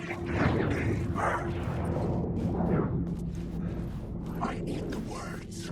I eat the words.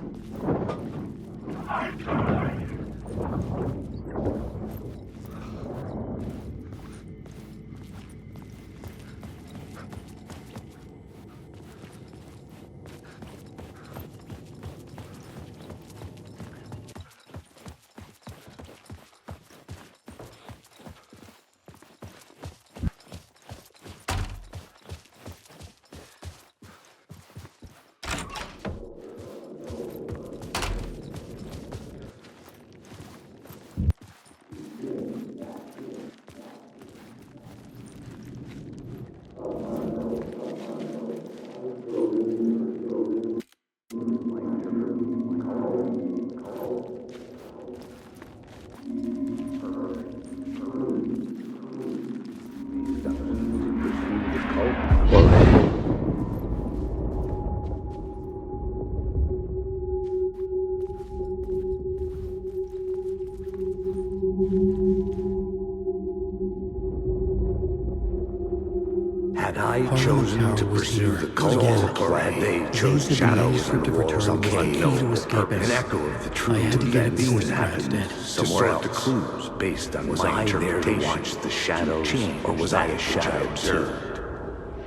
Had I chosen to pursue the cult, or had they chosen shadows and walls of unknown, an echo of the truth events that happened somewhere else? To clues based on my interpretation. To watch the shadows, or was I a shadow observed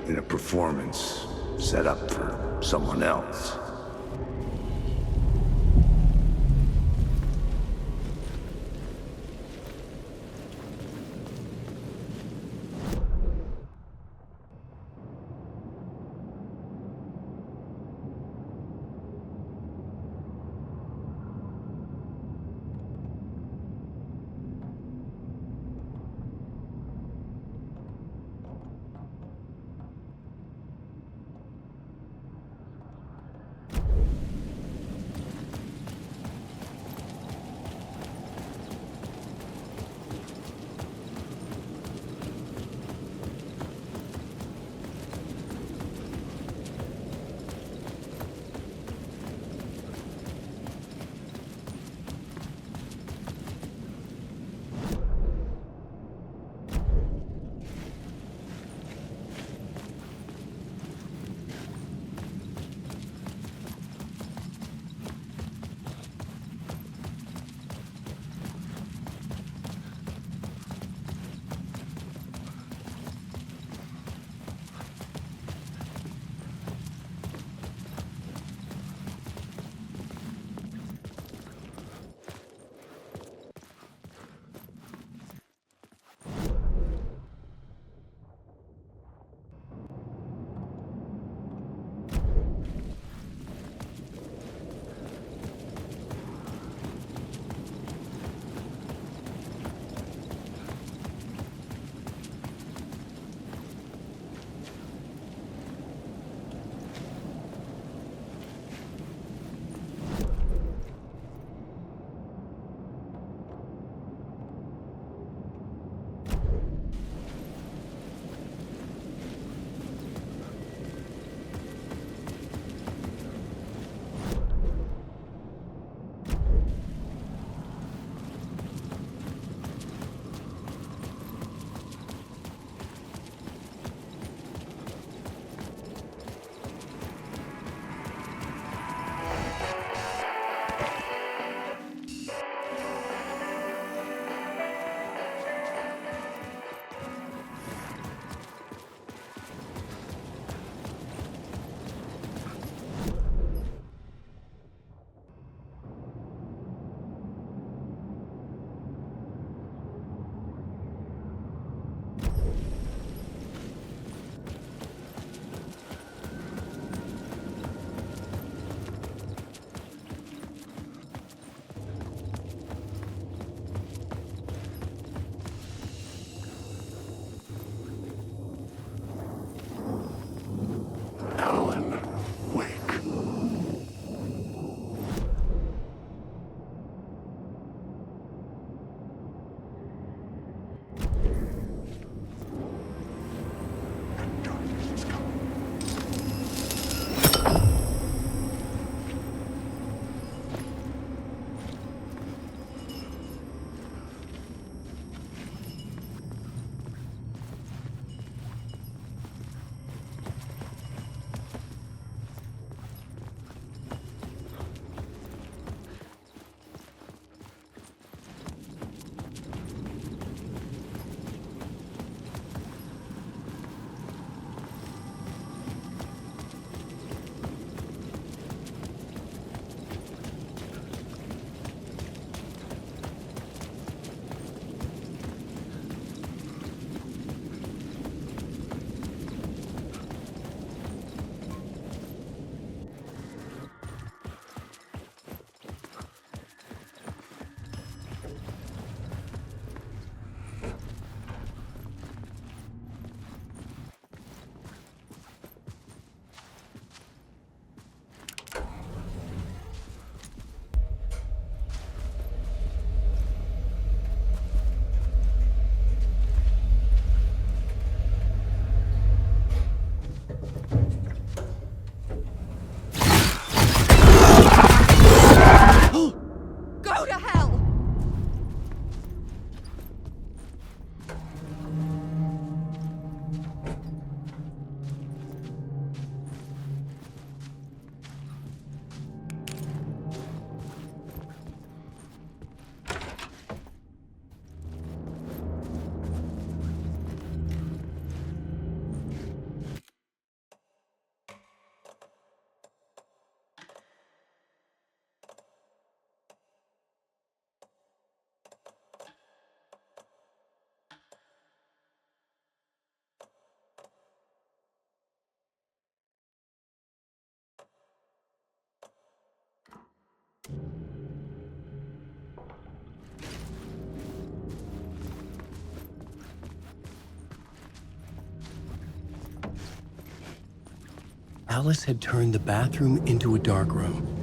in a performance set up for someone else? Alice had turned the bathroom into a dark room.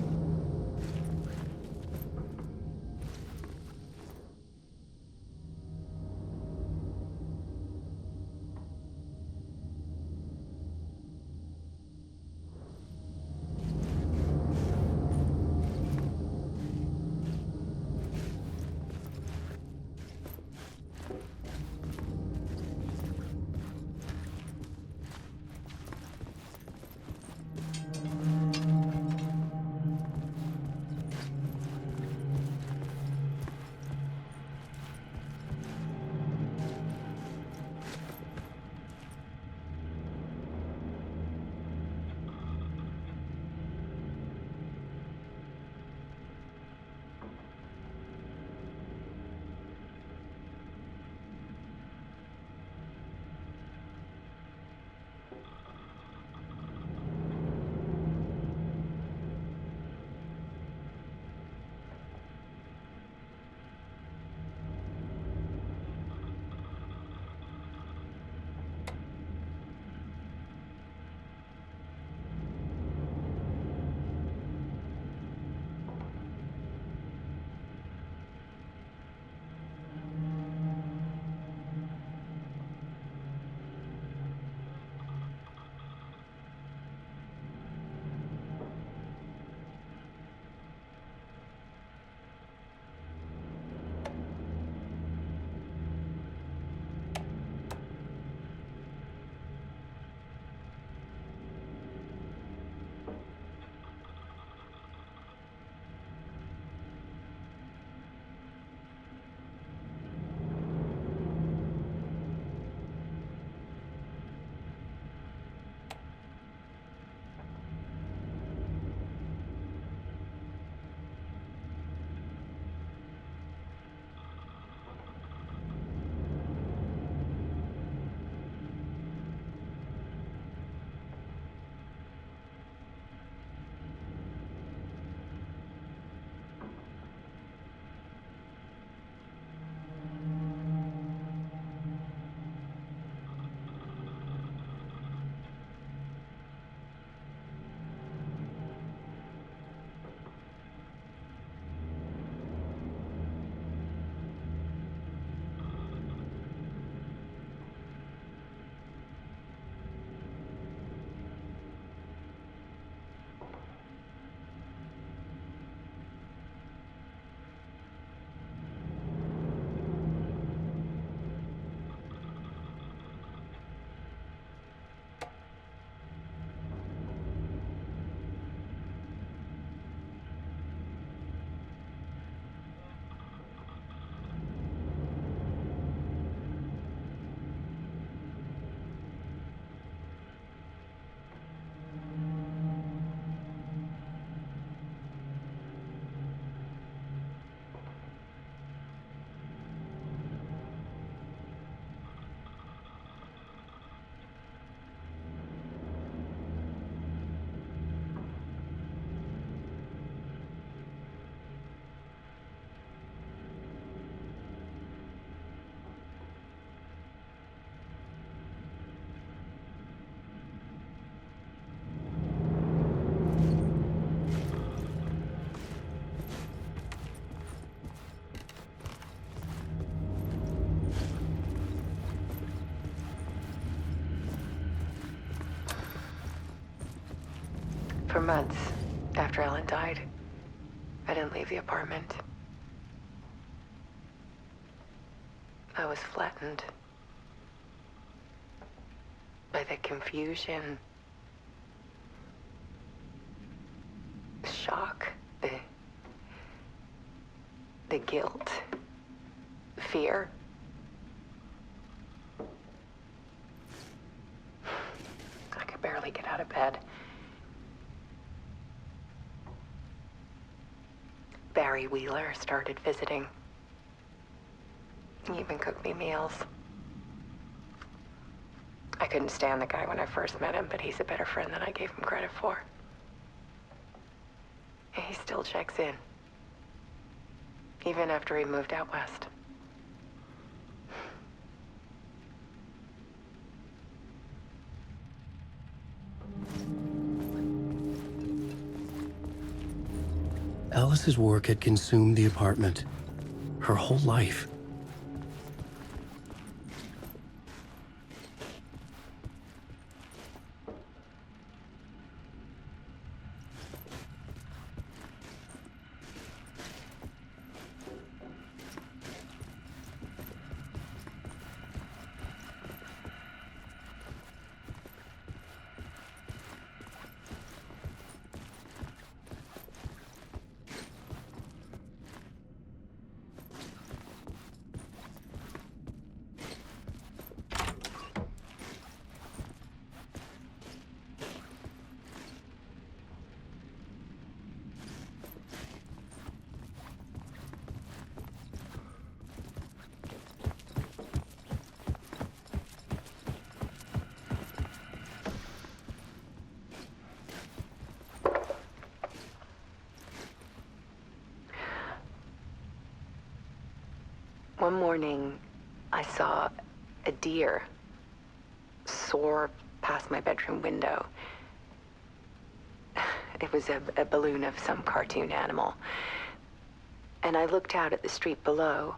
For months after Ellen died, I didn't leave the apartment. I was flattened by the confusion, the shock, the guilt, the fear. I could barely get out of bed. Barry Wheeler started visiting. He even cooked me meals. I couldn't stand the guy when I first met him, but he's a better friend than I gave him credit for. And he still checks in, even after he moved out west. Alice's work had consumed the apartment. Her whole life. One morning, I saw a deer soar past my bedroom window. It was a balloon of some cartoon animal. And I looked out at the street below,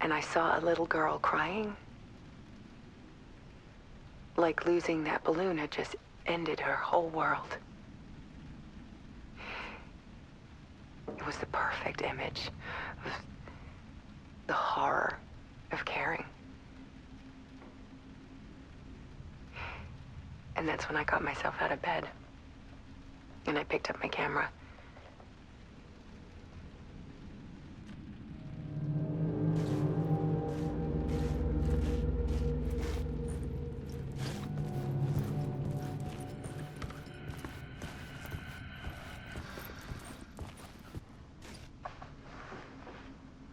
and I saw a little girl crying. Like losing that balloon had just ended her whole world. It was the perfect image of the horror of caring. And that's when I got myself out of bed. And I picked up my camera.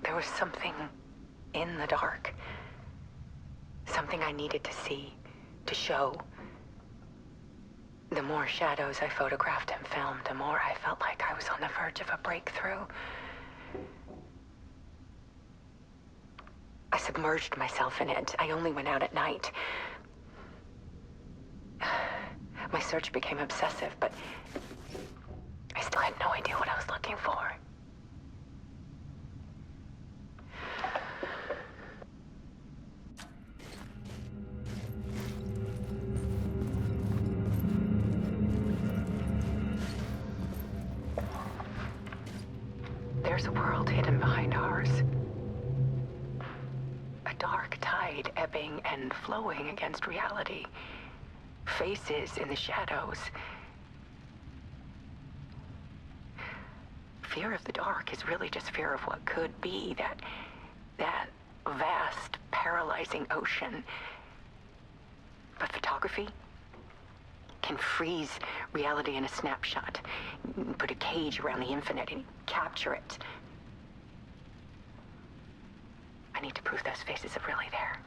There was something in the dark. Something I needed to see, to show. The more shadows I photographed and filmed, the more I felt like I was on the verge of a breakthrough. I submerged myself in it. I only went out at night. My search became obsessive, but I still had no idea what I was looking for. There's a world hidden behind ours. A dark tide ebbing and flowing against reality. Faces in the shadows. Fear of the dark is really just fear of what could be, that vast, paralyzing ocean. But photography can freeze reality in a snapshot. Put a cage around the infinite and capture it. I need to prove those faces are really there.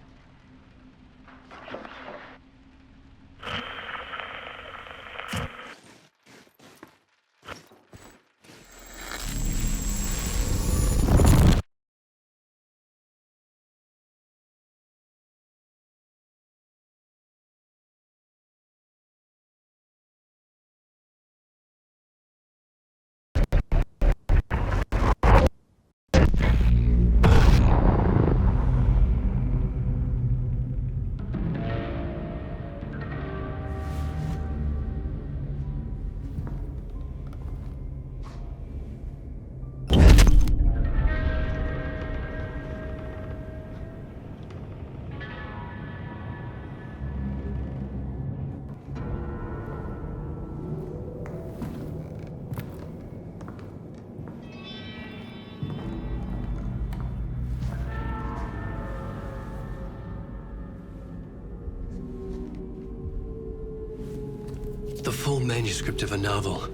The full manuscript of a novel.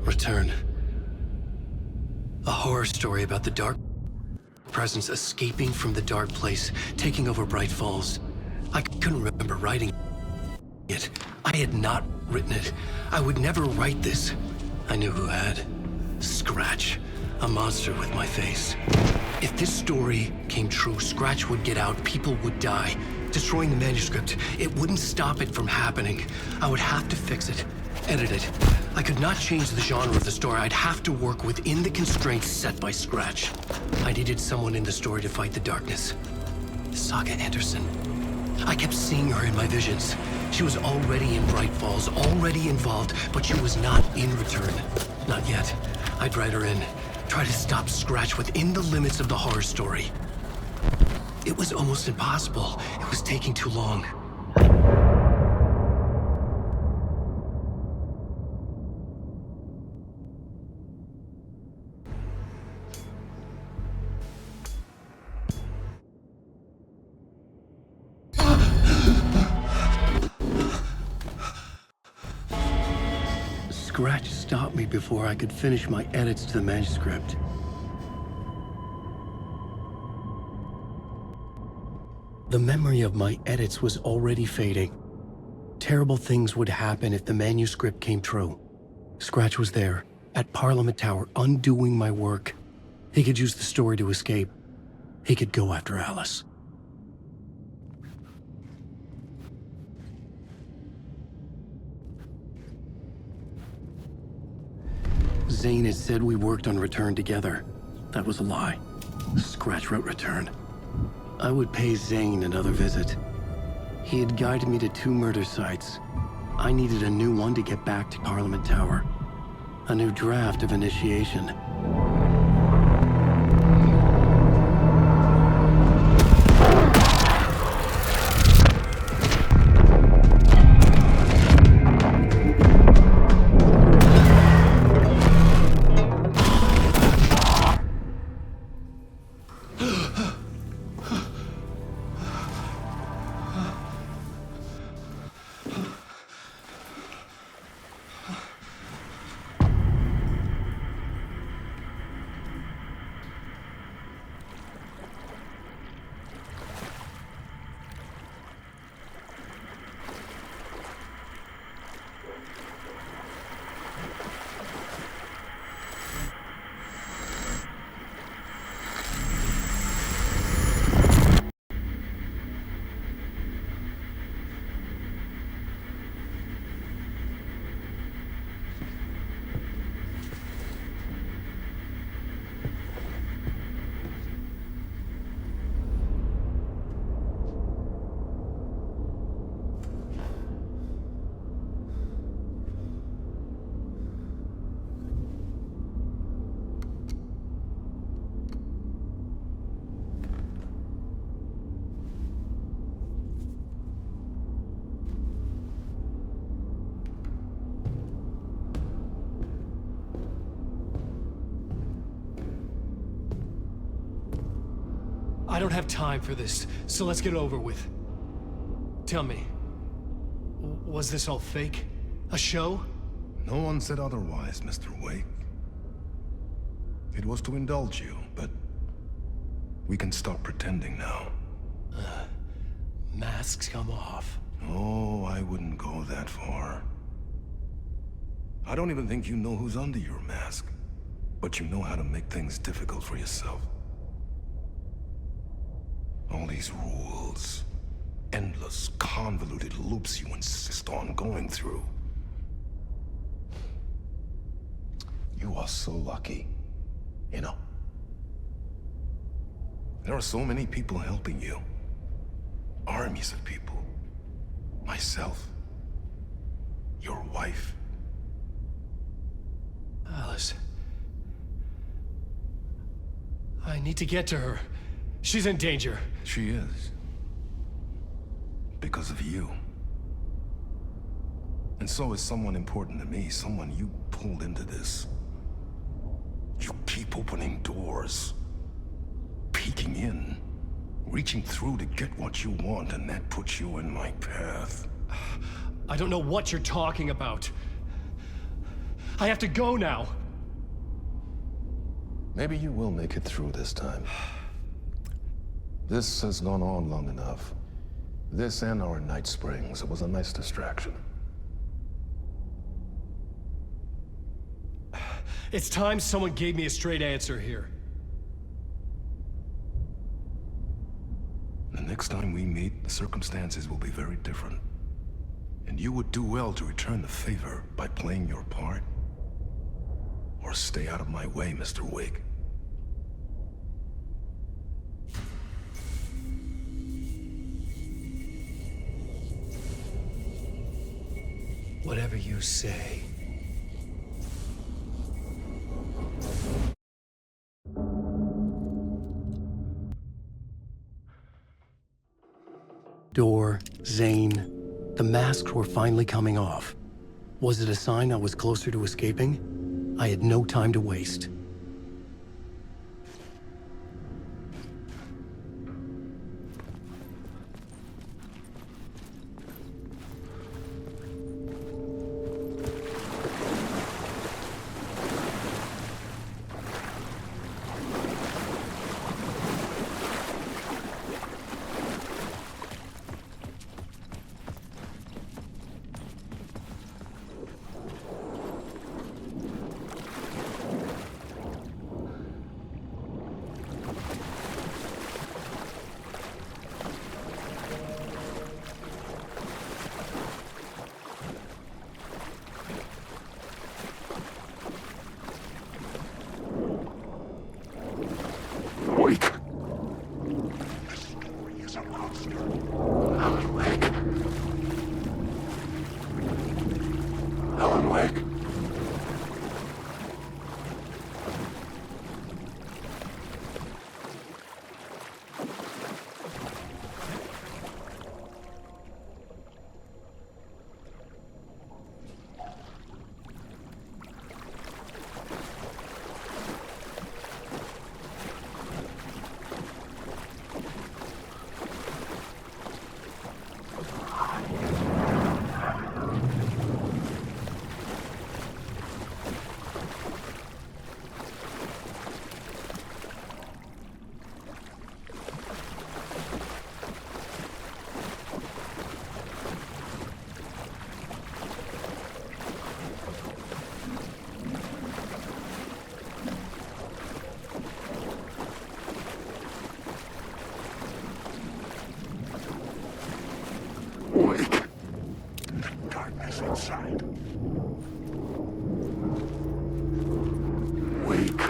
Return. A horror story about the dark presence escaping from the dark place, taking over Bright Falls. I couldn't remember writing it. I had not written it. I would never write this. I knew who had. Scratch. A monster with my face. If this story came true, Scratch would get out, people would die. Destroying the manuscript, it wouldn't stop it from happening. I would have to fix it. edit it. I could not change the genre of the story. I'd have to work within the constraints set by Scratch. I needed someone in the story to fight the darkness. Saga Anderson. I kept seeing her in my visions. She was already in Bright Falls, already involved, but she was not in Return. Not yet. I'd write her in. Try to stop Scratch within the limits of the horror story. It was almost impossible. It was taking too long. Scratch stopped me before I could finish my edits to the manuscript. The memory of my edits was already fading. Terrible things would happen if the manuscript came true. Scratch was there, at Parliament Tower, undoing my work. He could use the story to escape. He could go after Alice. Zane had said we worked on Return together. That was a lie. Scratch wrote Return. I would pay Zane another visit. He had guided me to 2 murder sites. I needed a new one to get back to Parliament Tower. A new draft of Initiation. I don't have time for this, so let's get it over with. Tell me, was this all fake? A show? No one said otherwise, Mr. Wake. It was to indulge you, but we can stop pretending now. Masks come off. Oh, I wouldn't go that far. I don't even think you know who's under your mask, but you know how to make things difficult for yourself. All these rules, endless, convoluted loops you insist on going through. You are so lucky, you know. There are so many people helping you. Armies of people. Myself. Your wife. Alice. I need to get to her. She's in danger. She is. Because of you. And so is someone important to me, someone you pulled into this. You keep opening doors. Peeking in. Reaching through to get what you want, and that puts you in my path. I don't know what you're talking about. I have to go now. Maybe you will make it through this time. This has gone on long enough. This and our Night Springs. It was a nice distraction. It's time someone gave me a straight answer here. The next time we meet, the circumstances will be very different. And you would do well to return the favor by playing your part. Or stay out of my way, Mr. Wig. Whatever you say. Door, Zane. The masks were finally coming off. Was it a sign I was closer to escaping? I had no time to waste. Wake! Alan Wake. Wake. Darkness inside. Wake.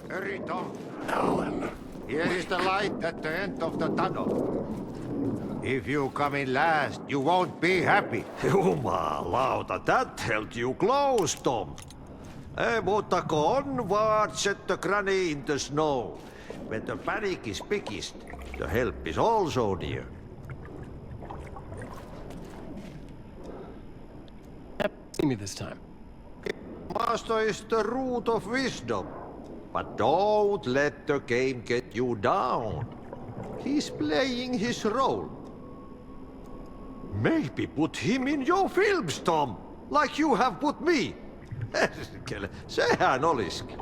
Hurry, Tom. Alan. Here is the light at the end of the tunnel. If you come in last, you won't be happy. Jumalauta, that held you close, Tom. Mutta onward, set the granny in the snow. When the panic is biggest, the help is also near. See me this time. Master is the root of wisdom. But don't let the game get you down. He's playing his role. Maybe put him in your films, Tom, like you have put me. Sehän olisikin.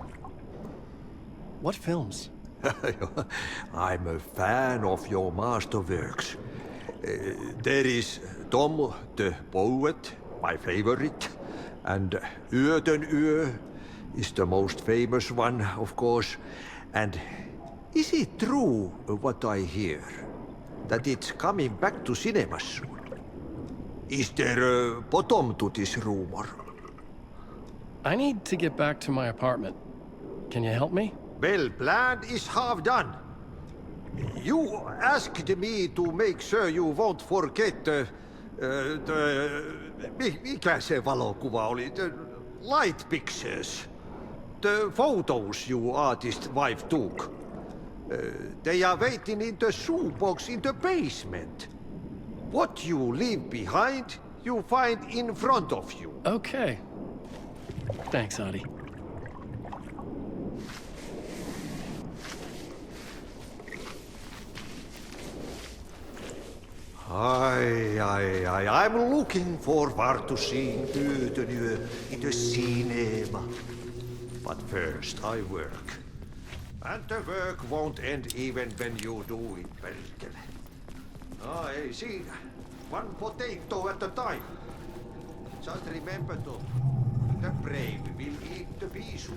What films? I'm a fan of your masterworks. There is Tom the Poet, my favorite, and Yöten Yö is the most famous one, of course. And is it true what I hear, that it's coming back to cinemas soon? Is there a bottom to this rumor? I need to get back to my apartment. Can you help me? Well, plan is half done. You asked me to make sure you won't forget mikä se valokuva oli? The light pictures. The photos your artist wife took. They are waiting in the shoebox in the basement. What you leave behind, you find in front of you. Okay. Thanks, Adi. I'm looking forward to seeing Yöten Yö in the cinema. But first I work. And the work won't end even when you do it, perkele. Ei siinä. One potato at a time. Just remember to, the brave will eat the bisu.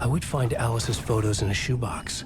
I would find Alice's photos in a shoebox.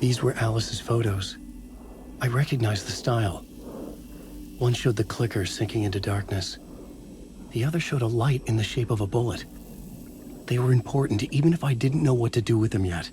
These were Alice's photos. I recognized the style. One showed the clicker sinking into darkness. The other showed a light in the shape of a bullet. They were important, even if I didn't know what to do with them yet.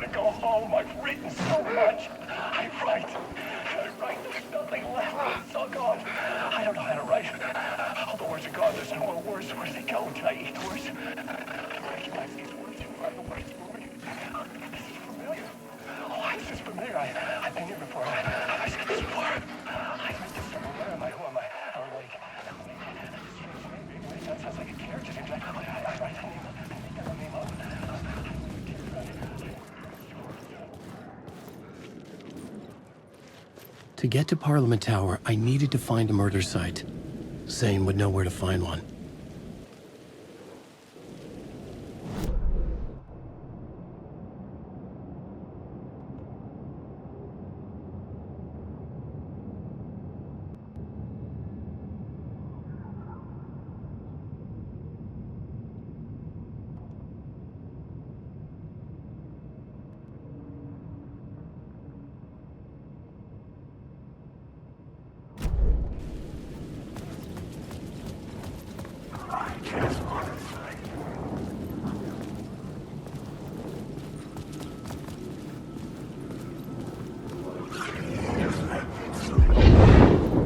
want to go home. I've written so much. I write. There's nothing left. It's all gone. I don't know how to write. All the words are gone. There's no more words. Where do they go? Did I eat words? I recognize these words. Who are the words for me? This is familiar. Oh, why is this familiar? I've been here before. I've seen this before. I read this somewhere. Where am I? Who am I? Oh, wait. That sounds like a character. I write a name. I make that name up. To get to Parliament Tower, I needed to find a murder site. Zane would know where to find one.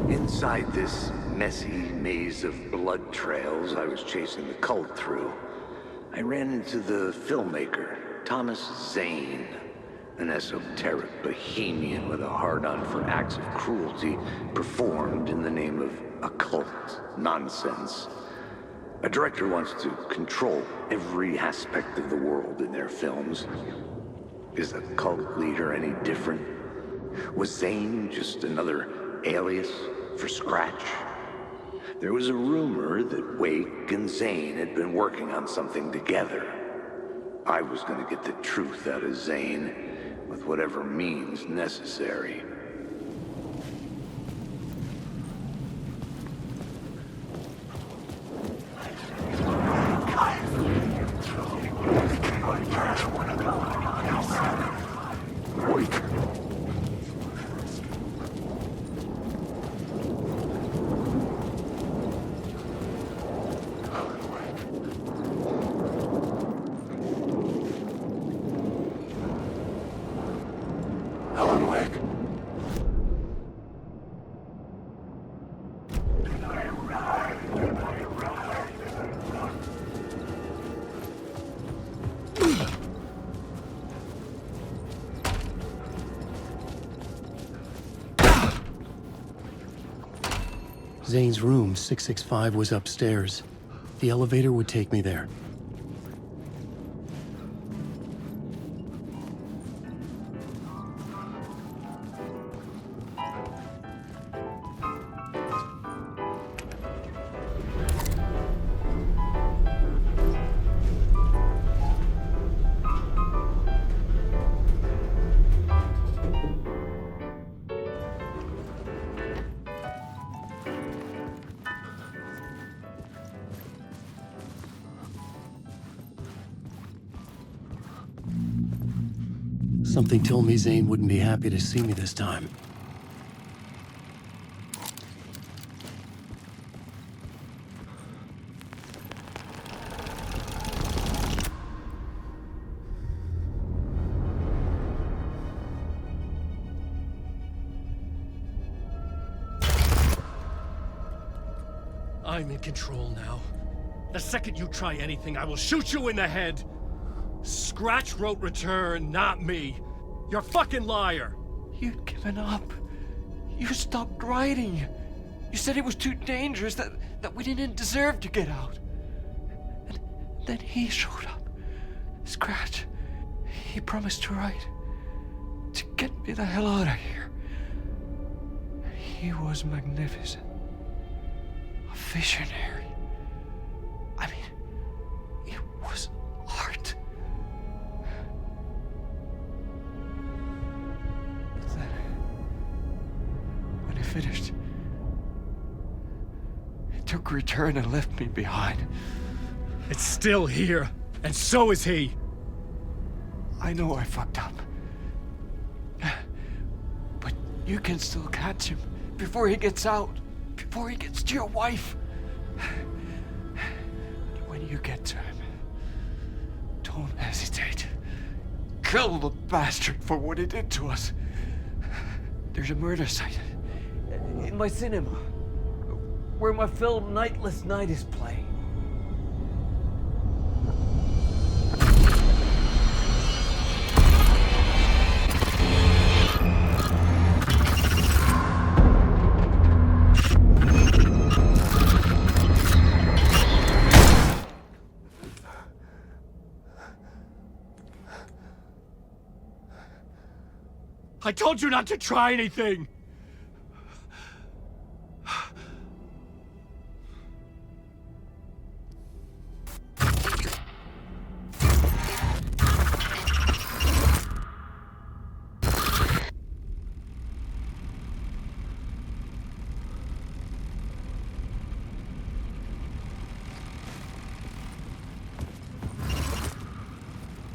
Inside this messy maze of blood trails I was chasing the cult through, I ran into the filmmaker, Thomas Zane, an esoteric bohemian with a hard-on for acts of cruelty performed in the name of occult nonsense. A director wants to control every aspect of the world in their films. Is the cult leader any different? Was Zane just another alias for Scratch? There was a rumor that Wake and Zane had been working on something together. I was going to get the truth out of Zane with whatever means necessary. Zane's room, 665, was upstairs. The elevator would take me there. Something told me Zane wouldn't be happy to see me this time. I'm in control now. The second you try anything, I will shoot you in the head. Scratch wrote return, not me. You're a fucking liar. You'd given up. You stopped writing. You said it was too dangerous, that we didn't deserve to get out. And then he showed up. Scratch. He promised to write. To get me the hell out of here. He was magnificent. A visionary. I mean, it was art. Then, when he finished, he took return and left me behind. It's still here, and so is he. I know I fucked up. But you can still catch him before he gets out, before he gets to your wife. When you get to him, don't hesitate. kill the bastard for what he did to us. There's a murder site in my cinema where my film Nightless Night is playing. I told you not to try anything!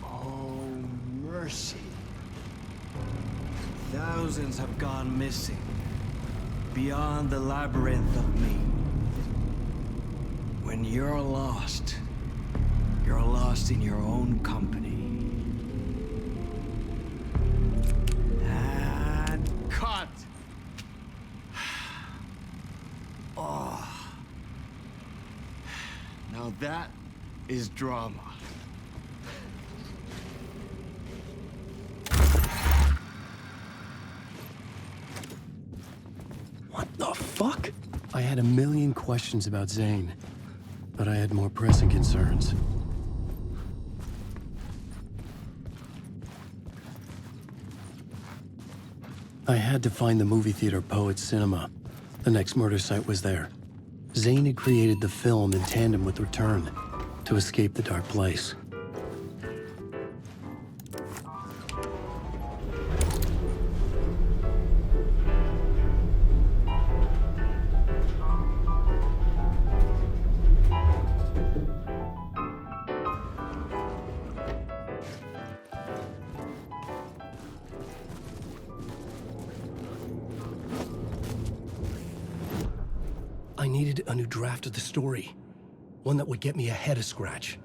Oh, mercy. Thousands have gone missing, beyond the labyrinth of me. When you're lost in your own company. And cut! Oh. Now that is drama. What the fuck? I had a million questions about Zane, but I had more pressing concerns. I had to find the movie theater Poets Cinema. The next murder site was there. Zane had created the film in tandem with Return to escape the dark place. I needed a new draft of the story. One that would get me ahead of Scratch.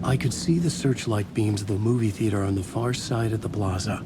I could see the searchlight beams of the movie theater on the far side of the plaza.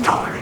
story.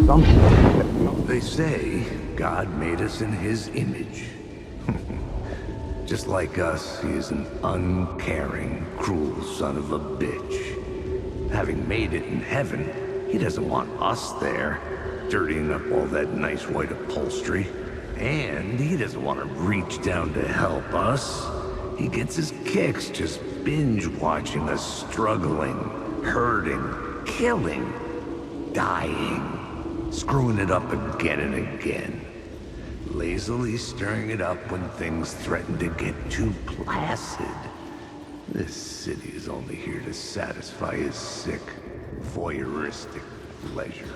something. They say God made us in his image. Just like us, he is an uncaring, cruel son of a bitch. Having made it in heaven, he doesn't want us there, dirtying up all that nice white upholstery. And he doesn't want to reach down to help us. He gets his kicks just binge-watching us struggling, hurting, killing, dying, screwing it up again and again. Lazily stirring it up when things threaten to get too placid. This city is only here to satisfy his sick, voyeuristic pleasure.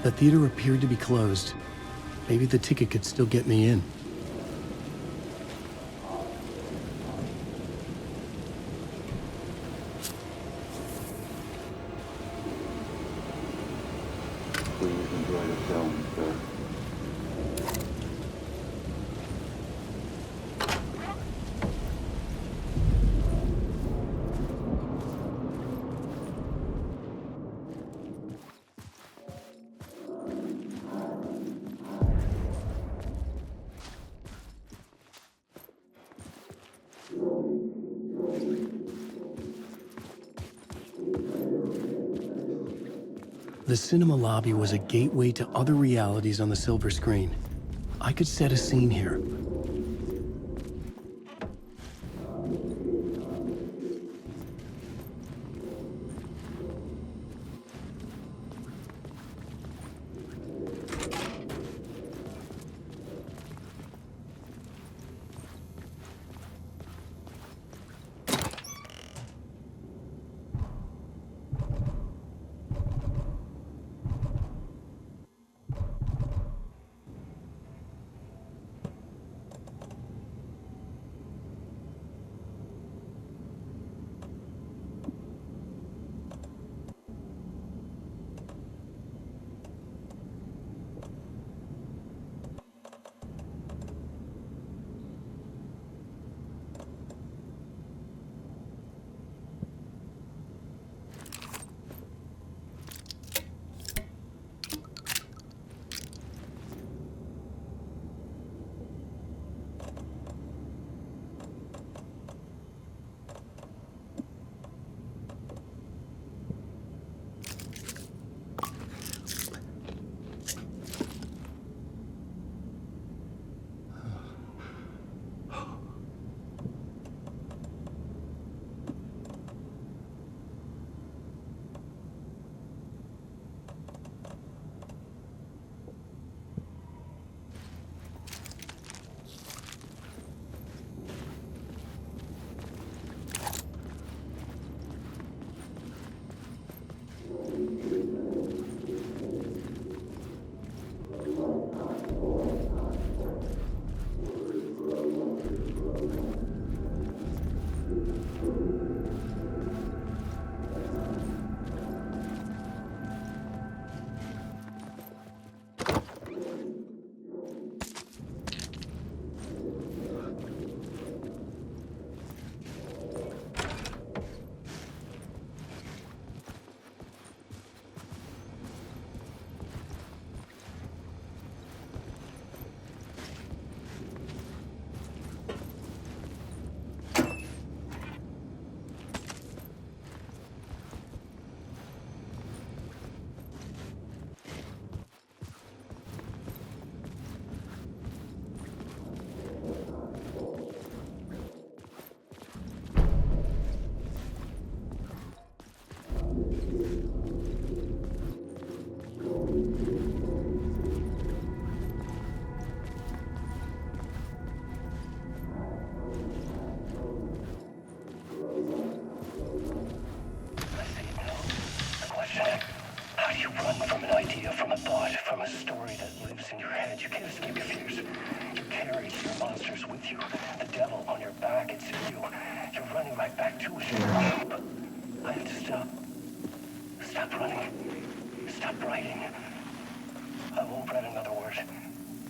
The theater appeared to be closed. Maybe the ticket could still get me in. Please enjoy the film, sir. The cinema lobby was a gateway to other realities on the silver screen. I could set a scene here. idea, from a thought, from a story that lives in your head. You can't escape your fears. You carry your monsters with you. The devil on your back, it's in you. You're running right back to it. I have to stop. Stop running. Stop writing. I won't write another word.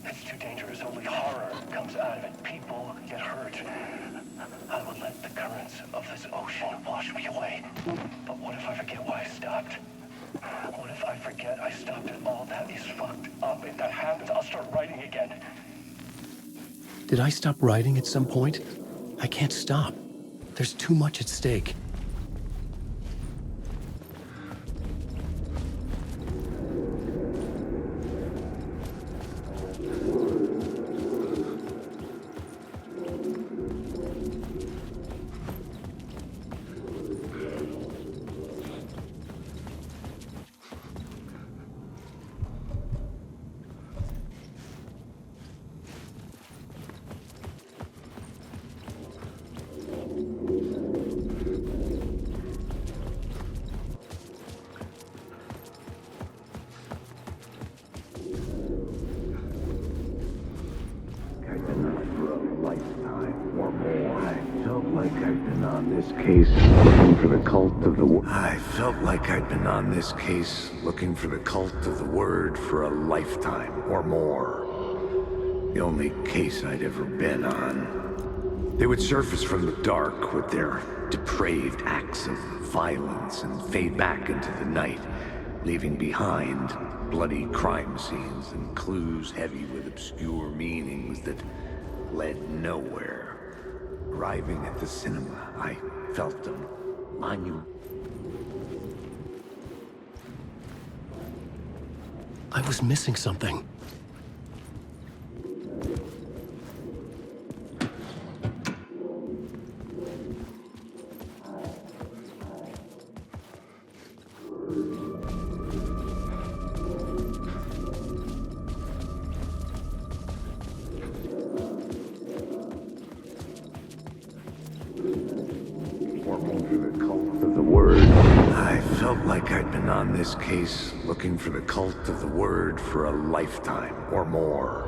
It's too dangerous. Only horror comes out of it. People get hurt. I will let the currents of this ocean wash me away. But what if I forget why I stopped? What if I forget I stopped at all? That is fucked up. If that happens, I'll start writing again. Did I stop writing at some point? I can't stop. There's too much at stake. I felt like I'd been on this case looking for the cult of the word for a lifetime or more. The only case I'd ever been on. They would surface from the dark with their depraved acts of violence and fade back into the night, leaving behind bloody crime scenes and clues heavy with obscure meanings that led nowhere. Arriving at the cinema, I felt them. I knew. I was missing something. This case looking for the cult of the word for a lifetime or more.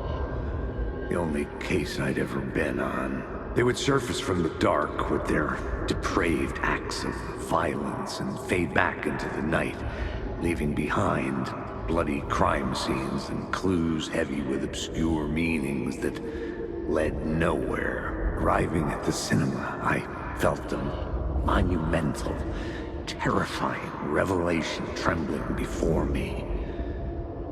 The only case I'd ever been on. They would surface from the dark with their depraved acts of violence and fade back into the night, leaving behind bloody crime scenes and clues heavy with obscure meanings that led nowhere. Arriving at the cinema, I felt them. Monumental, terrifying revelation trembling before me,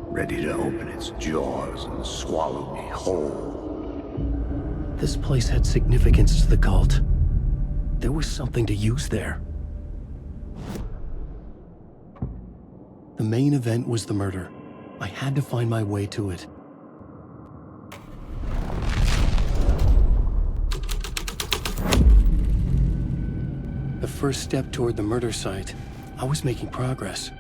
ready to open its jaws and swallow me whole. This place had significance to the cult. There was something to use there. The main event was the murder. I had to find my way to it. The first step toward the murder site. I was making progress.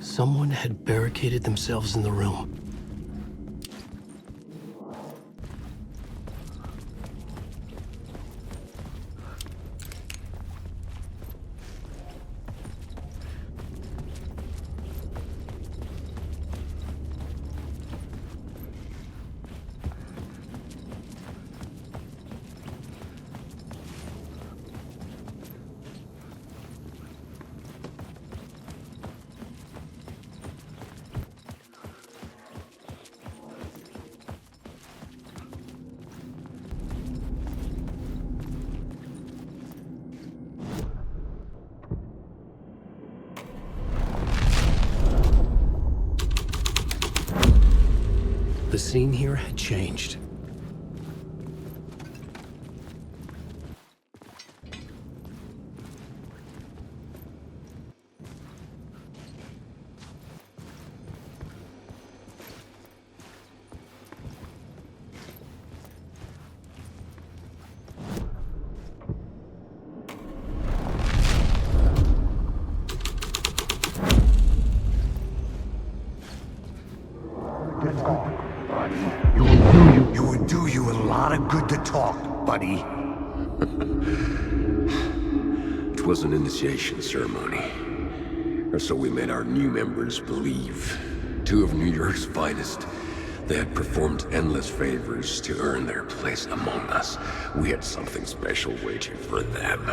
Someone had barricaded themselves in the room. The scene here had changed. of good to talk, buddy. It was an initiation ceremony. Or so we made our new members believe. 2 of New York's finest. They had performed endless favors to earn their place among us. We had something special waiting for them.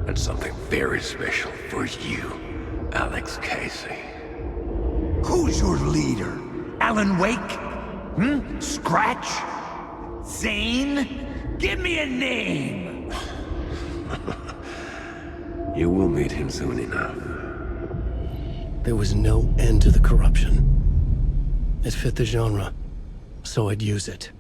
And something very special for you, Alex Casey. Who's your leader? Alan Wake? Scratch? Zane? Give me a name! You will meet him soon enough. There was no end to the corruption. It fit the genre, so I'd use it.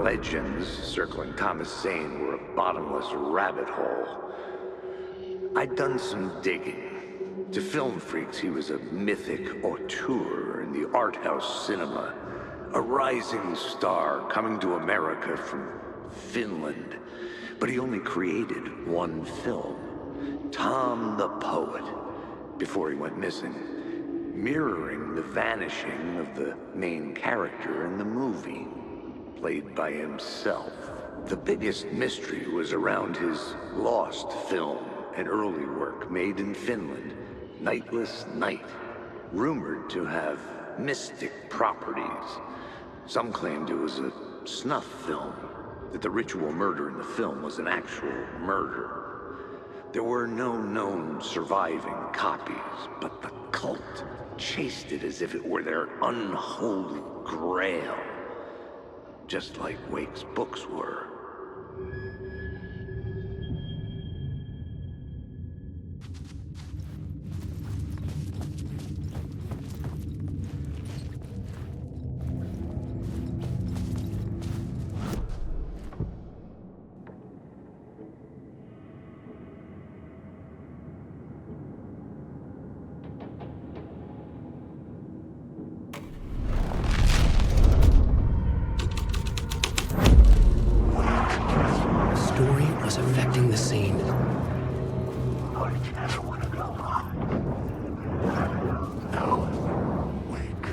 Legends circling Thomas Zane were a bottomless rabbit hole. I'd done some digging. To film freaks, he was a mythic auteur in the art house cinema. A rising star coming to America from Finland. But he only created one film, Tom the Poet, before he went missing, mirroring the vanishing of the main character in the movie, played by himself. The biggest mystery was around his lost film, an early work made in Finland, Nightless Night, rumored to have mystic properties. Some claimed it was a snuff film, that the ritual murder in the film was an actual murder. There were no known surviving copies, but the cult chased it as if it were their unholy grail. Just like Wake's books were. Affecting the scene. I never want to go. No. Wake.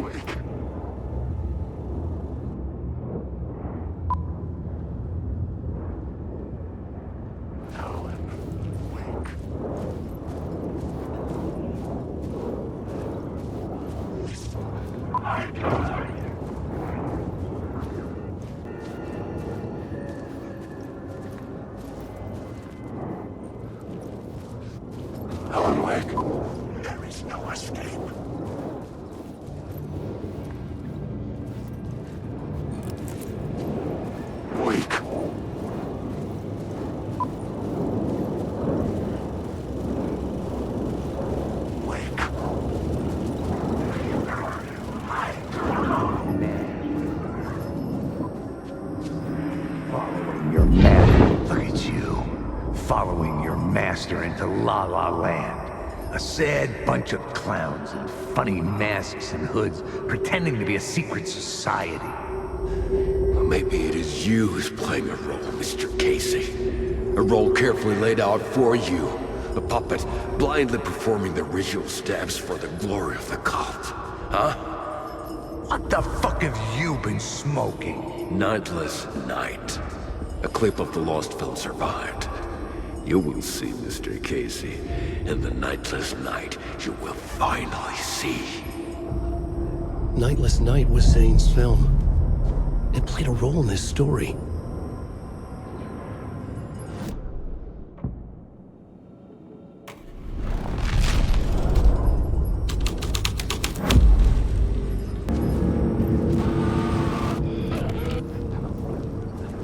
Wake. No. Wake. There is no escape. Wake. Wake. Following your master. Look at you. Following your master into La La Land. A sad bunch of clowns in funny masks and hoods, pretending to be a secret society. Well, maybe it is you who's playing a role, Mr. Casey. A role carefully laid out for you. A puppet, blindly performing the ritual steps for the glory of the cult. Huh? What the fuck have you been smoking? Nightless Night. A clip of the lost film survived. You will see, Mr. Casey. In the Nightless Night, you will finally see. Nightless Night was Zane's film. It played a role in this story.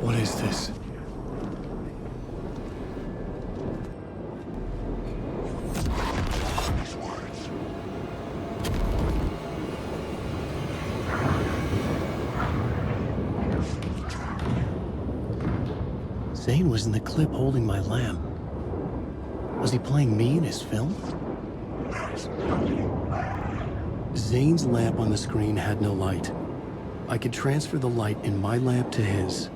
What is this? Zane was in the clip holding my lamp. Was he playing me in his film? Zane's lamp on the screen had no light. I could transfer the light in my lamp to his.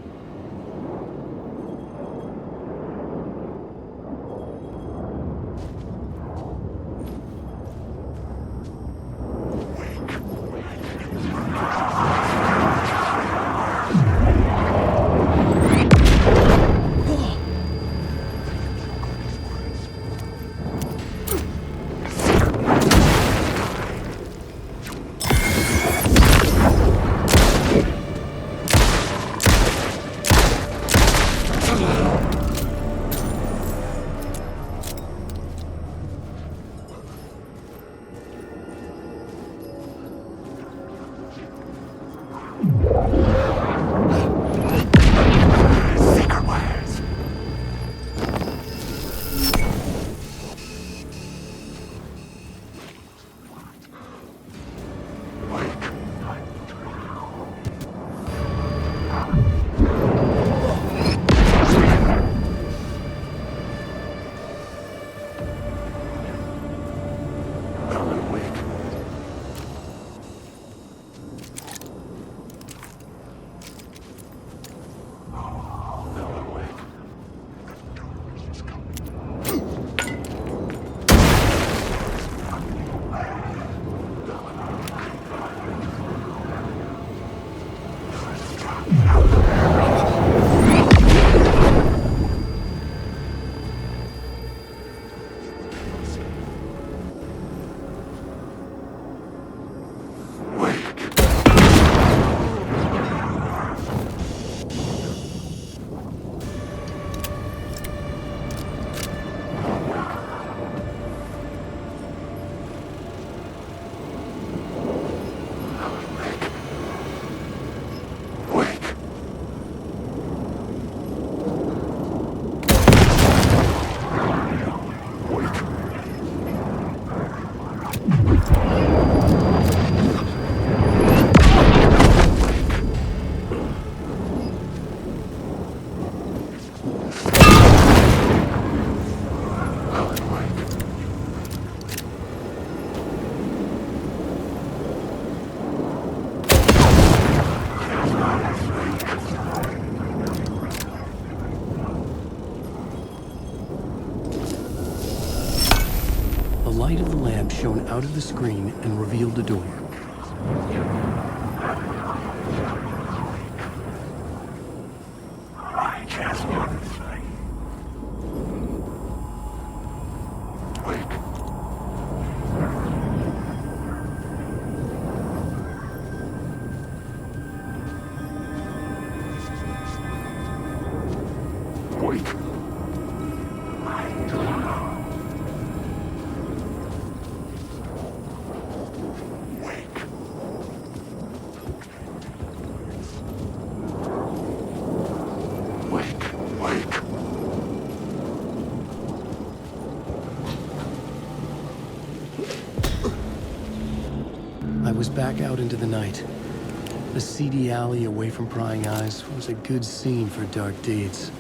light of the lamp shone out of the screen and revealed a door. I can't hear anything. Wake. Wake. I was back out into the night. The seedy alley away from prying eyes was a good scene for dark deeds.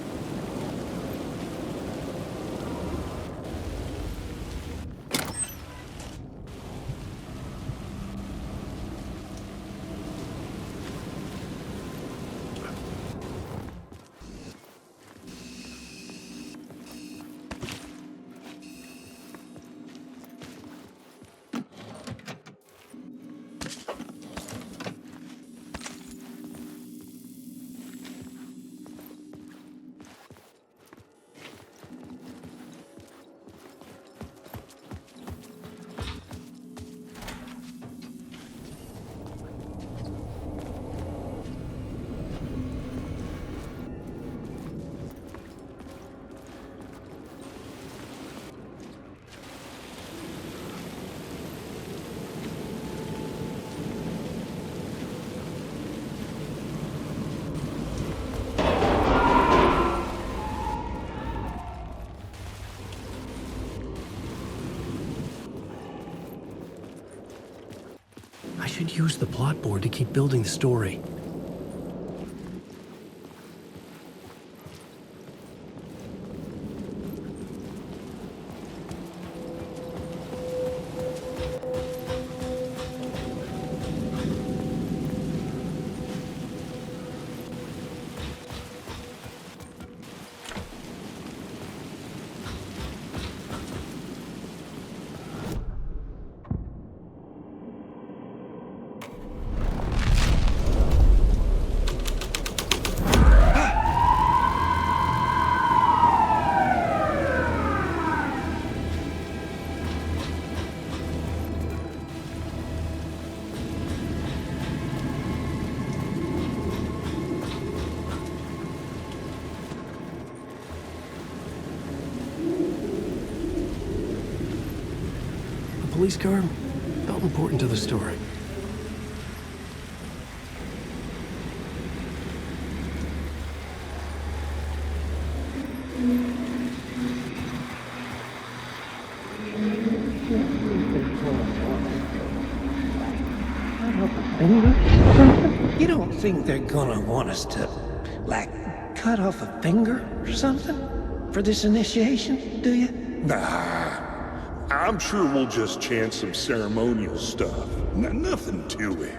I should use the plot board to keep building the story. Police car felt important to the story. You don't think they're gonna want us to, like, cut off a finger or something for this initiation, do you? Nah. I'm sure we'll just chant some ceremonial stuff. Nothing to it.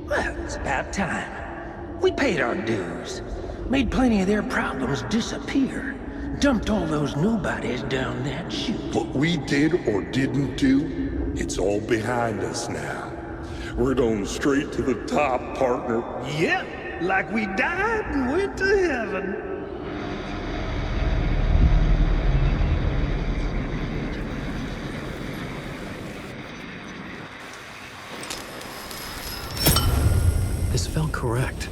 Well, it's about time. We paid our dues. Made plenty of their problems disappear. Dumped all those nobodies down that chute. What we did or didn't do, it's all behind us now. We're going straight to the top, partner. Yep, like we died and went to heaven. This felt correct.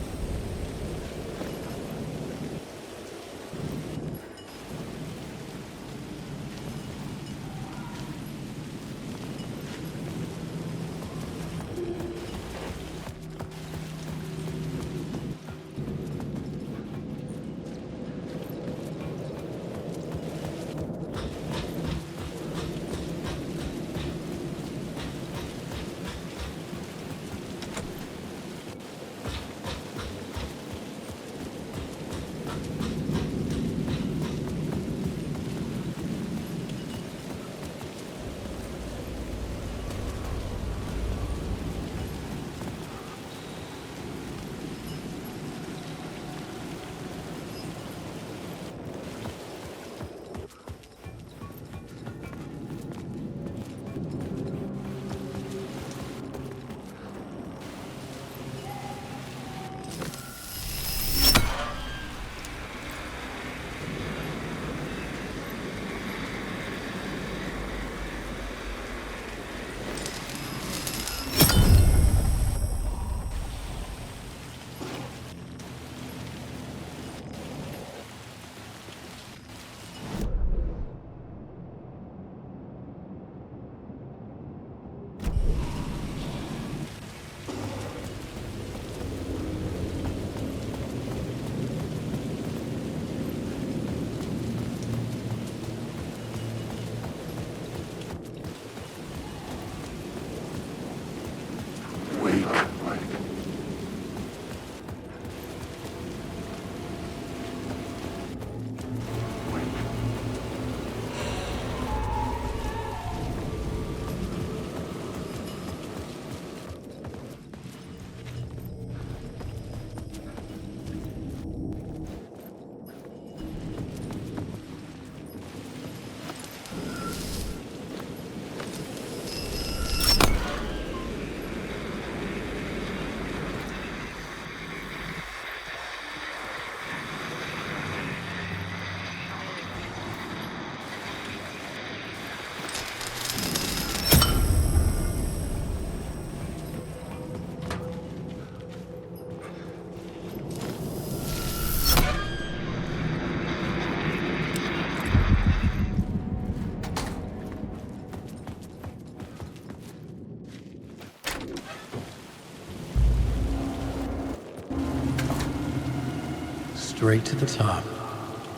straight to the top.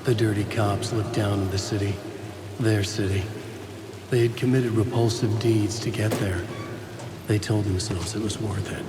The dirty cops looked down on the city. Their city. They had committed repulsive deeds to get there. They told themselves it was worth it.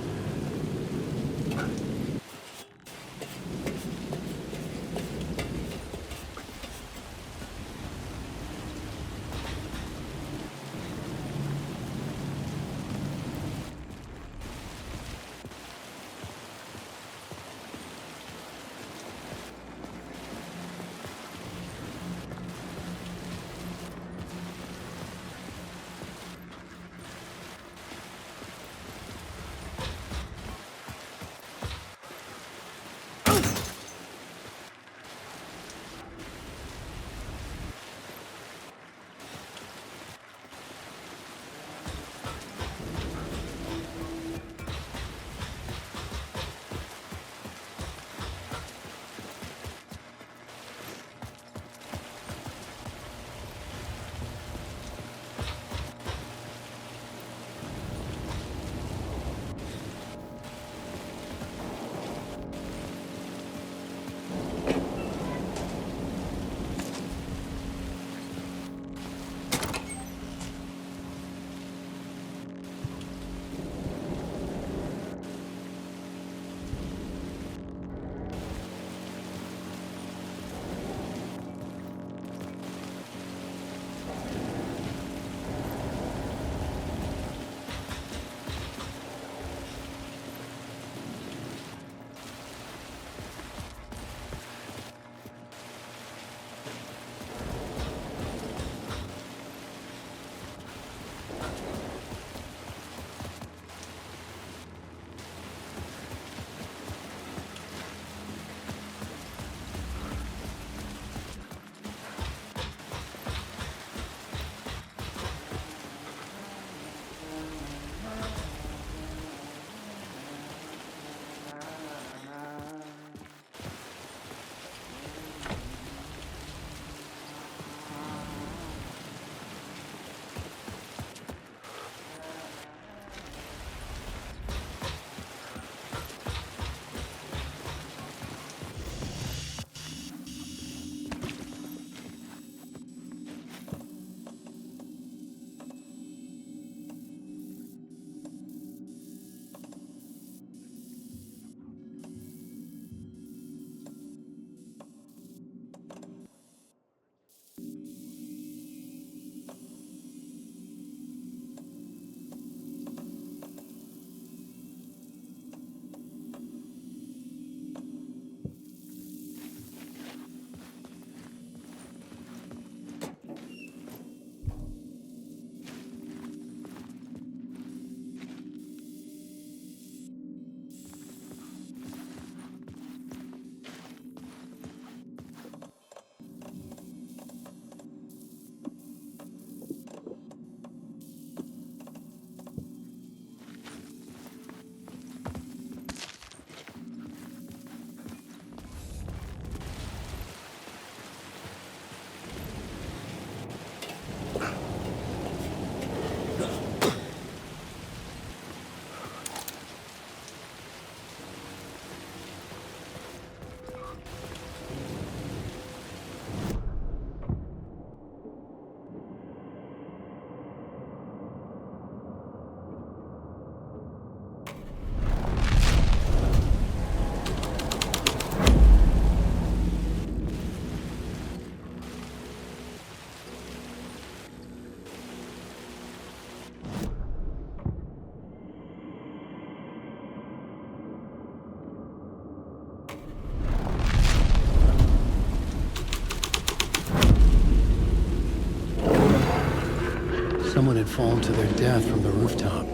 Someone had fallen to their death from the rooftop.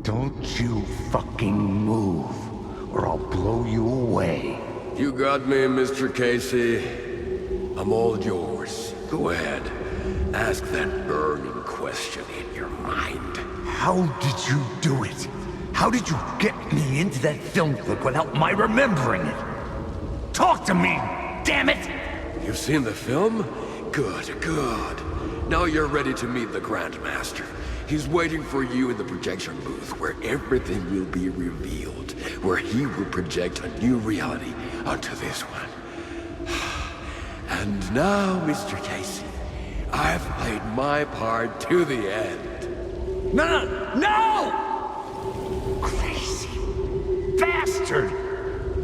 Don't you fucking move, or I'll blow you away. You got me, Mr. Casey. I'm all yours. Go ahead. Ask that burning question in your mind. How did you do it? How did you get me into that film clip without my remembering it? Talk to me, damn it! You've seen the film? Good, good. Now you're ready to meet the Grandmaster. He's waiting for you in the projection booth, where everything will be revealed, where he will project a new reality onto this one. And now, Mr. Casey, I've played my part to the end. No! Crazy bastard!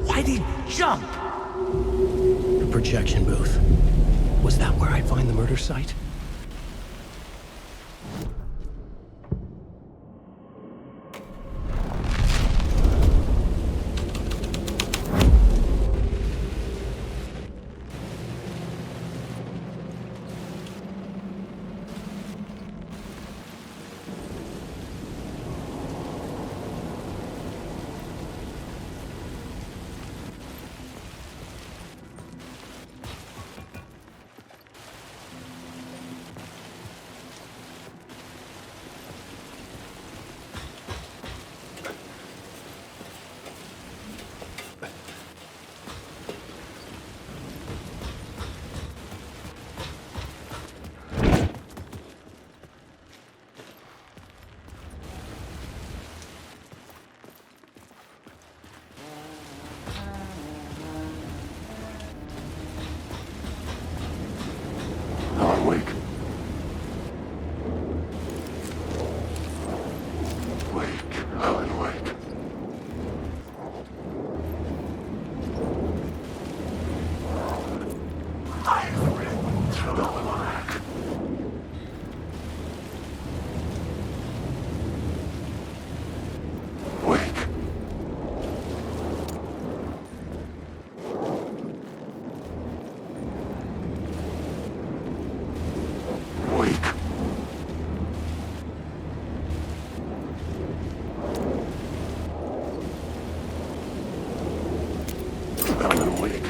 Why'd he jump? The projection booth. Was that where I find the murder site? Alan, wake. Wake, Alan, wake. I've ridden through the black. Wake. Wake. Alan, wake.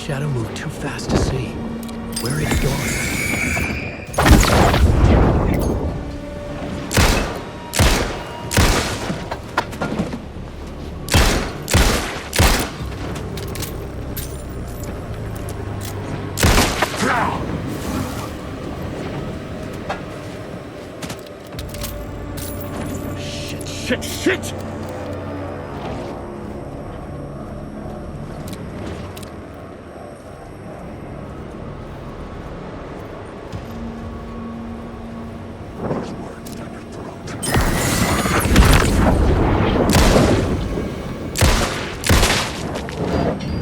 shadow moved too fast to see. Where had it gone? Shit!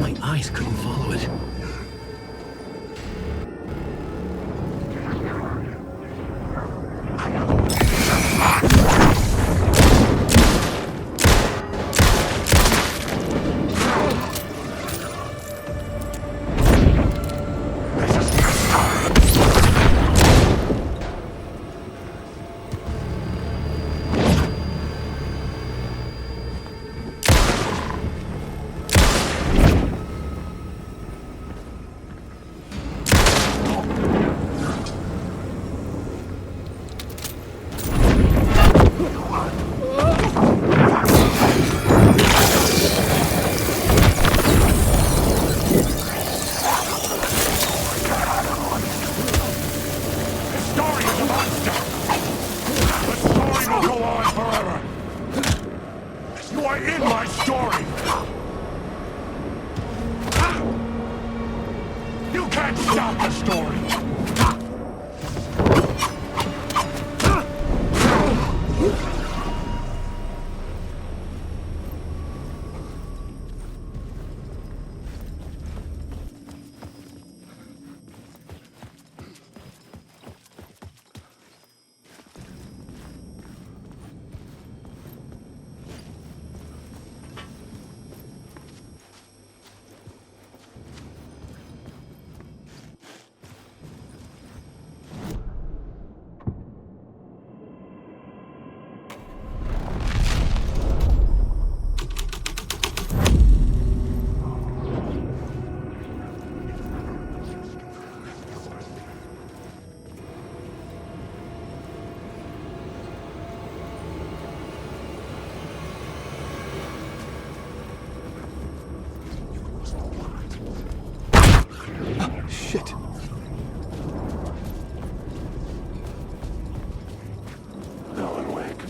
My eyes couldn't follow it. Shit. Alan Wake.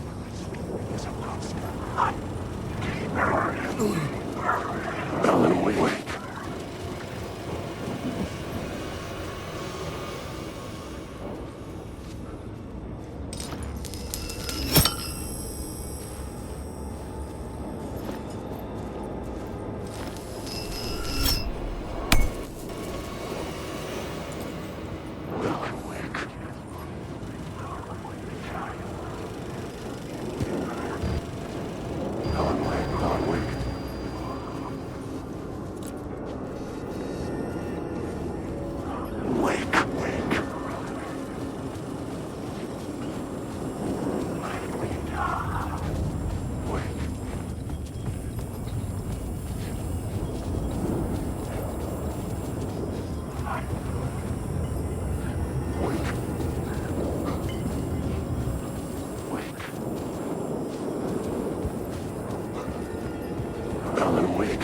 Alan Wake.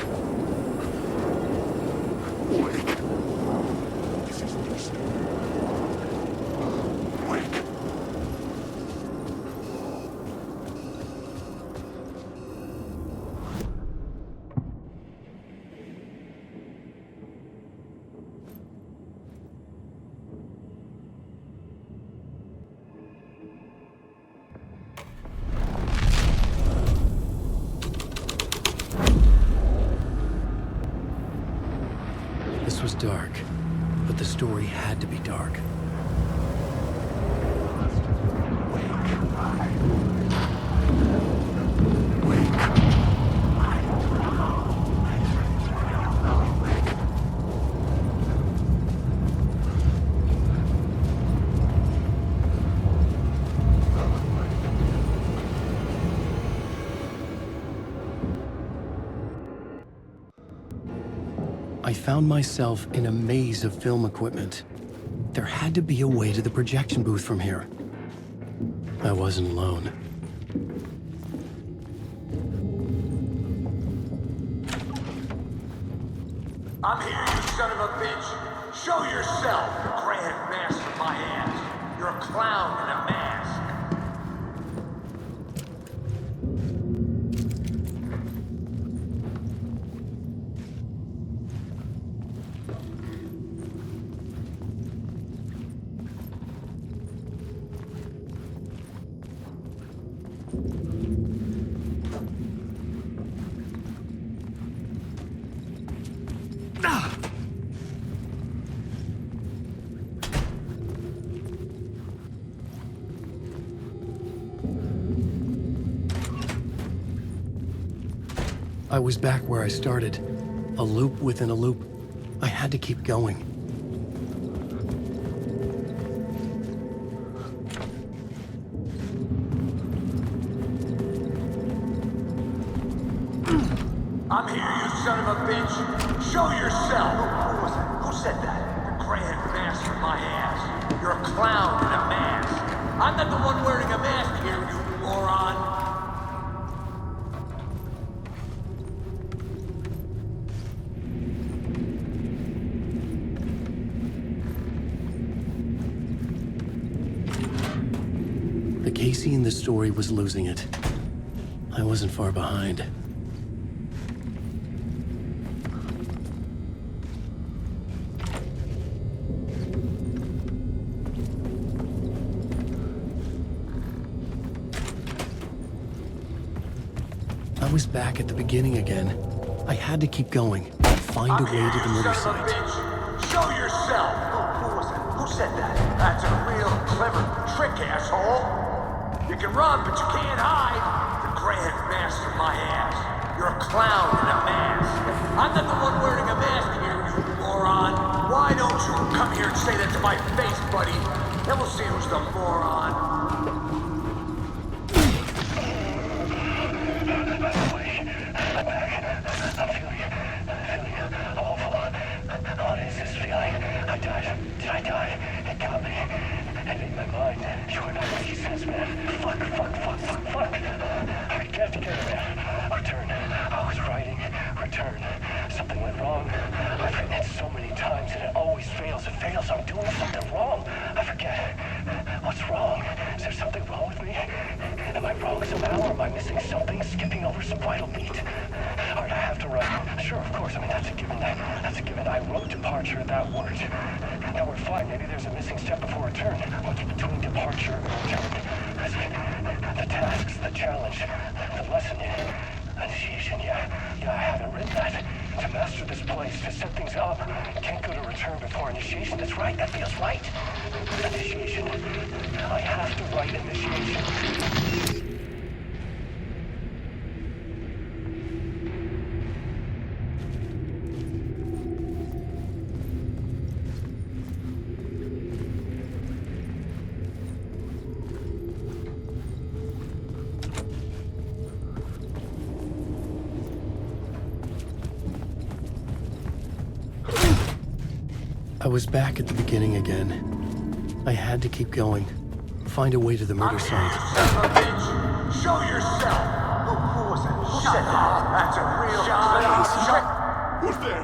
This was dark, but the story had to be dark. I I found myself in a maze of film equipment. There had to be a way to the projection booth from here. I wasn't alone. I'm here, you son of a bitch. Show yourself, grand master of my ass. You're a clown in a mask. I was back where I started. A loop within a loop. I had to keep going. I'm here, you son of a bitch. Show yourself. Who was that? Who said that? The grand master of my ass. You're a clown in a mask. I'm not the one wearing a mask here, you moron. The Casey in the story was losing it. I wasn't far behind. I was back at the beginning again. I had to keep going. Find a way to the murder site. Show yourself! Who was that? Who said that? That's a real clever trick, asshole! You can run, but you can't hide! The grand master of my ass. You're a clown in a mask. I'm not the one wearing a mask here, you moron! Why don't you come here and say that to my face, buddy? Then we'll see who's the moron. Did I die? It got me. And in my mind, you are not making sense, man. Fuck. I can't get it, man. Return. I was writing. Return. Something went wrong. I've written it so many times and it always fails. It fails. I'm doing something wrong. I forget. What's wrong? Is there something wrong with me? Am I wrong somehow, or am I missing something? Skipping over some vital beat? Alright, I have to write. Sure, of course. I mean, that's a given. That's a given. I wrote departure. That worked. Now we're fine. Maybe there's a missing step before return. What's between departure and return? The tasks, the challenge, the lesson, initiation. Yeah, I haven't written that. To master this place, to set things up, can't go to return before initiation. That's right. That feels right. Initiation. I have to write initiation. I was back at the beginning again. I had to keep going. Find a way to the murder site. Son of a bitch! Show yourself! Who was it? Who said that? That's a real... Who's there?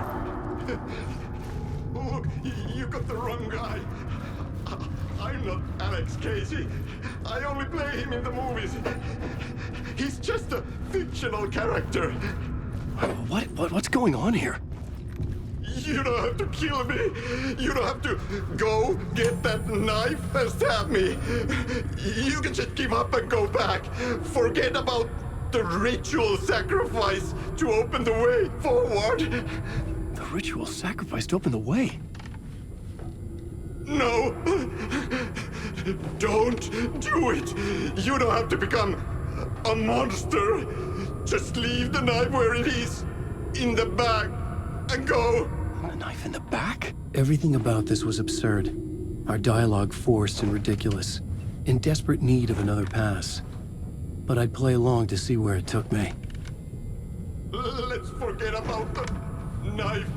Look, you got the wrong guy. I'm not Alex Casey. I only play him in the movies. He's just a fictional character. What's going on here? You don't have to kill me. You don't have to go get that knife and stab me. You can just give up and go back. Forget about the ritual sacrifice to open the way forward. The ritual sacrifice to open the way? No. Don't do it. You don't have to become a monster. Just leave the knife where it is, in the bag, and go. A knife in the back? Everything about this was absurd. Our dialogue forced and ridiculous. In desperate need of another pass. But I'd play along to see where it took me. Let's forget about the knife.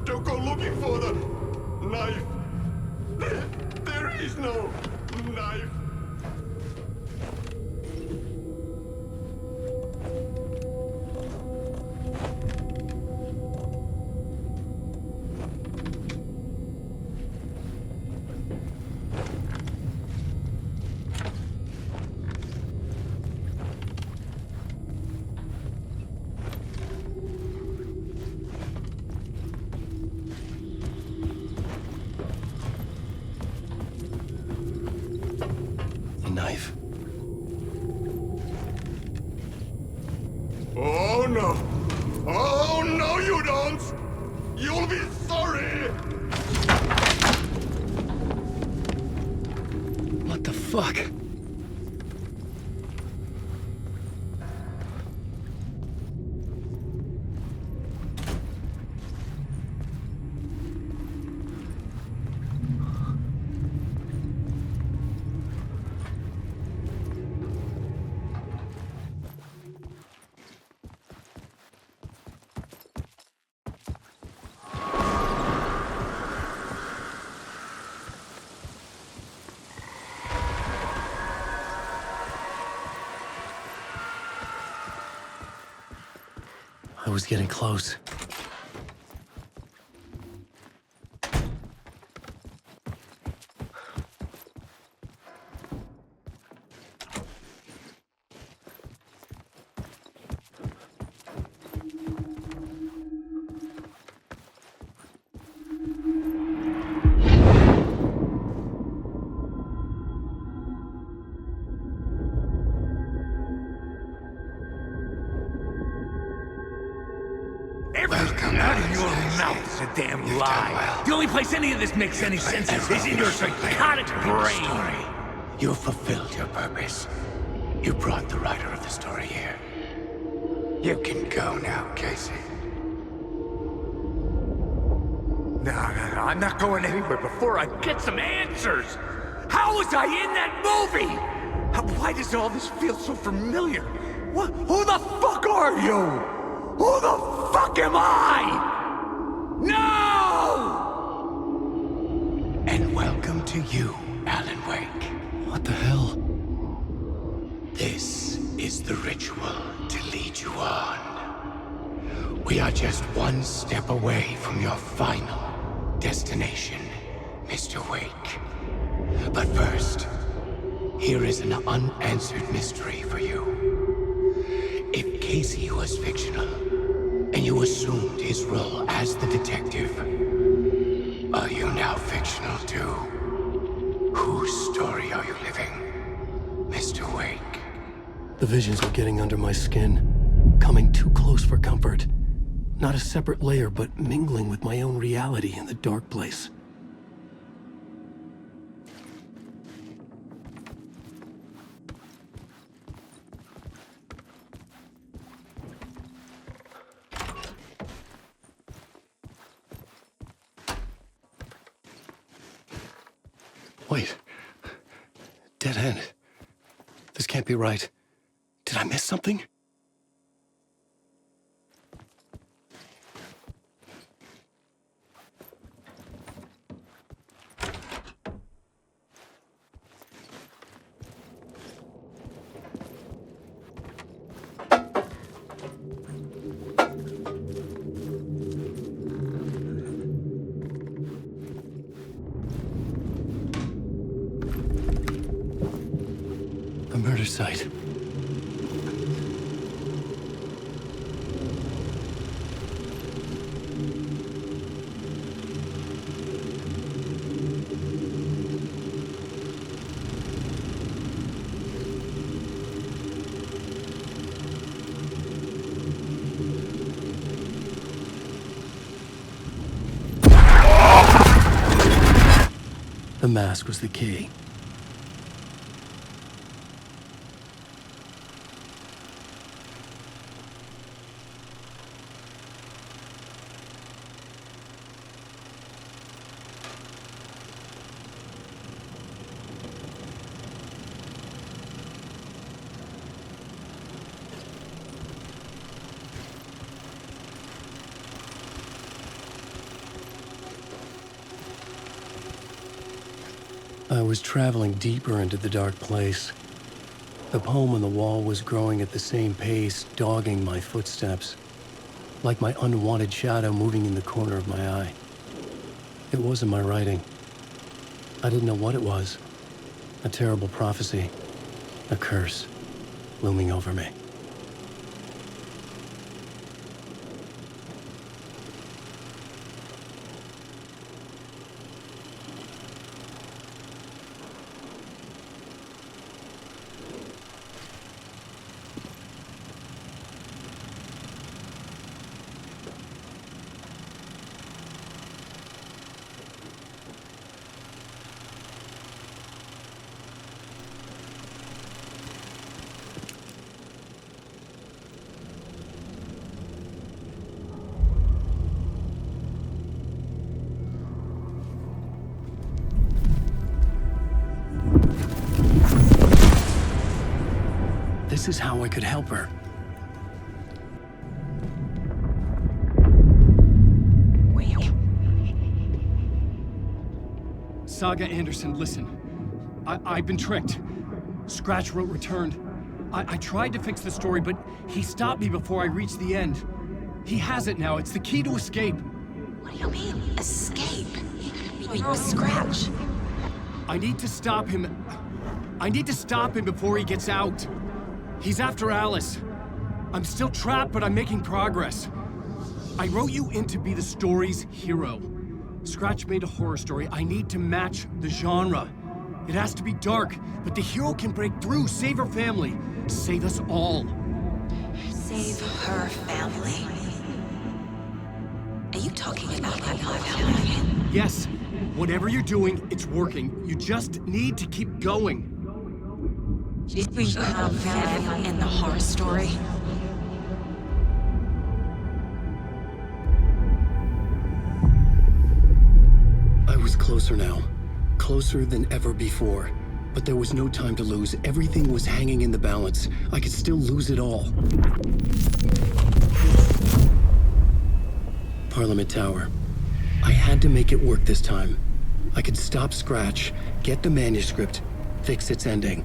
Don't go looking for the knife. There is no knife. Knife. Oh no! Oh no, you don't! You'll be sorry! What the fuck? I was getting close. Everything out of your mouth is a damn lie. The only place any of this makes any sense is in your psychotic brain. You fulfilled your purpose. You brought the writer of the story here. You can go now, Casey. No, I'm not going anywhere before I get some answers. How was I in that movie? Why does all this feel so familiar? What? Who the fuck are you? Who the fuck am I? No! And welcome to you, Alan Wake. What the hell? This is the ritual to lead you on. We are just one step away from your final destination, Mr. Wake. But first, here is an unanswered mystery for you. If Casey was fictional, and you assumed his role as the detective, are you now fictional too? Whose story are you living, Mr. Wake? The visions were getting under my skin, coming too close for comfort. Not a separate layer, but mingling with my own reality in the dark place. Wait. Dead end. This can't be right. Did I miss something? A murder site. The mask was the key. was traveling deeper into the dark place. The poem on the wall was growing at the same pace, dogging my footsteps, like my unwanted shadow moving in the corner of my eye. It wasn't my writing. I didn't know what it was. A terrible prophecy, a curse, looming over me. This is how I could help her. Saga Anderson, listen. I've been tricked. Scratch wrote returned. I tried to fix the story, but he stopped me before I reached the end. He has it now. It's the key to escape. What do you mean, escape? You're Scratch. I need to stop him. I need to stop him before he gets out. He's after Alice. I'm still trapped, but I'm making progress. I wrote you in to be the story's hero. Scratch made a horror story. I need to match the genre. It has to be dark, but the hero can break through, save her family, save us all. Save her family? Are you talking about my family? Yes. Whatever you're doing, it's working. You just need to keep going. Do you have family in the horror story? I was closer now. Closer than ever before. But there was no time to lose. Everything was hanging in the balance. I could still lose it all. Parliament Tower. I had to make it work this time. I could stop Scratch, get the manuscript, fix its ending.